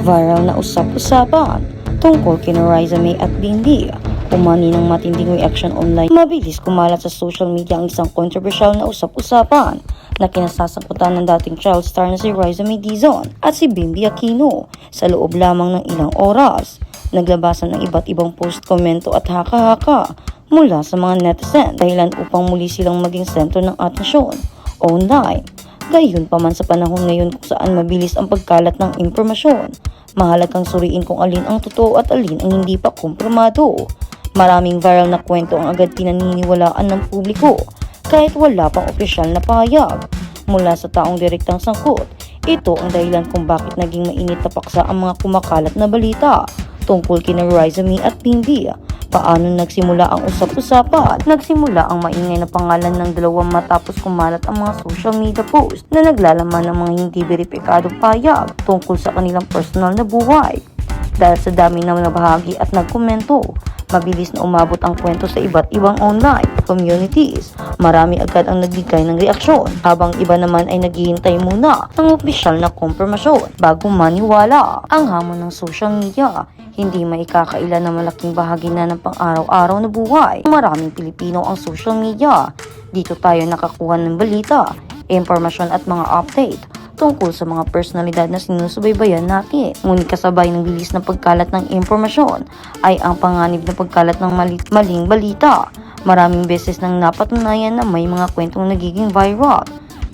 Viral na usap-usapan tungkol kina Riza May at Bimbi. Umani ng matinding reaction online. Mabilis kumalat sa social media ang isang kontrobersyal na usap-usapan na kinasasangkutan ng dating child star na si Riza May Dizon at si Bimbi Aquino sa loob lamang ng ilang oras. Naglabasan ng iba't ibang post, komento at haka-haka mula sa mga netizen dahilan upang muli silang maging sentro ng atensyon online. Gayon pa man sa panahon ngayon kung saan mabilis ang pagkalat ng impormasyon, mahalagang suriin kung alin ang totoo at alin ang hindi pa kumpirmado. Maraming viral na kwento ang agad pinaniniwalaan ng publiko kahit wala pang opisyal na pahayag mula sa taong direktang sangkot. Ito ang dahilan kung bakit naging mainit na paksa ang mga kumakalat na balita tungkol kina Riza May at Bimbi. Paano nagsimula ang usap-usapan? Nagsimula ang maingay na pangalan ng dalawang matapos kumalat ang mga social media post na naglalaman ng mga hindi beripikadong pahayag tungkol sa kanilang personal na buhay. Dahil sa dami ng nabahagi at nagkomento, mabilis na umabot ang kwento sa iba't ibang online communities. Marami agad ang nagbigay ng reaksyon, habang iba naman ay naghihintay muna ng opisyal na kumpirmasyon bago maniwala. Ang hamon ng social media, hindi maikakaila na malaking bahagi na ng pang-araw-araw na buhay. Maraming Pilipino ang social media. Dito tayo nakakuha ng balita, impormasyon at mga update tungkol sa mga personalidad na sinusubaybayan natin. Ngunit kasabay ng bilis na pagkalat ng impormasyon ay ang panganib na pagkalat ng maling balita. Maraming beses nang napatunayan na may mga kwentong nagiging viral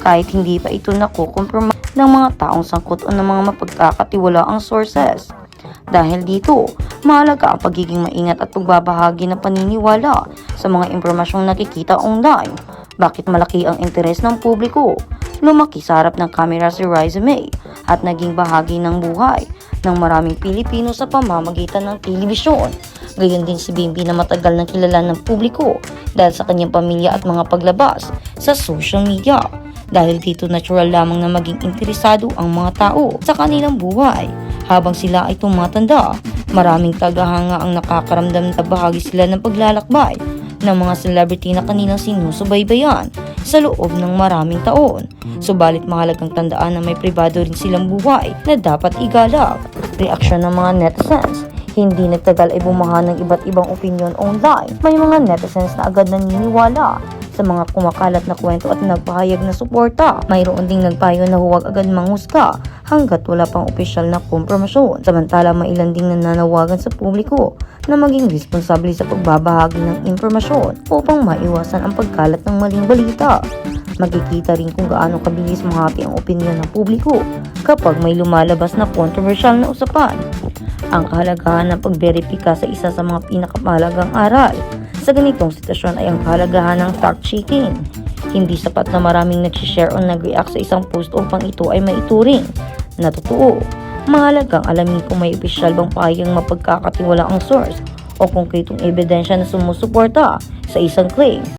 kahit hindi pa ito nakukumpirma ng mga taong sangkot o ng mga mapagkakatiwalaang sources. Dahil dito, mahalaga ang pagiging maingat at pagbabahagi ng paniniwala sa mga impormasyong nakikita online. Bakit malaki ang interes ng publiko? Lumaki sa harap ng kamera si Riza May at naging bahagi ng buhay ng maraming Pilipino sa pamamagitan ng telebisyon. Gayon din si Bimbi na matagal nang kilala ng publiko dahil sa kanyang pamilya at mga paglabas sa social media. Dahil dito natural lamang na maging interesado ang mga tao sa kanilang buhay. Habang sila ay tumatanda, maraming tagahanga ang nakakaramdam na bahagi sila ng paglalakbay ng mga celebrity na kanilang sinusubaybayan sa loob ng maraming taon. Subalit mahalagang tandaan na may pribado rin silang buhay na dapat igalang. Reaksyon ng mga netizens. Hindi nagtagal ay bumaha ng iba't ibang opinion online. May mga netizens na agad naniniwala sa mga kumakalat na kwento at nagpahayag na suporta. Mayroon ding nagpayo na huwag agad manghusga hanggat wala pang opisyal na kumpirmasyon. Samantala, may ilan ding nananawagan sa publiko na maging responsable sa pagbabahagi ng impormasyon upang maiwasan ang pagkalat ng maling balita. Makikita rin kung gaano kabilis mahati ang opinyon ng publiko kapag may lumalabas na controversial na usapan. Ang kahalagahan ng pagberipika sa isa sa mga pinakamahalagang aral sa ganitong sitwasyon ay ang kahalagahan ng fact-checking. Hindi sapat na maraming nag-share o nag-react sa isang post upang ito ay maituring na totoo. Mahalagang alamin kung may opisyal bang pahayag mapagkakatiwalaang source o konkretong ebidensya na sumusuporta sa isang claim.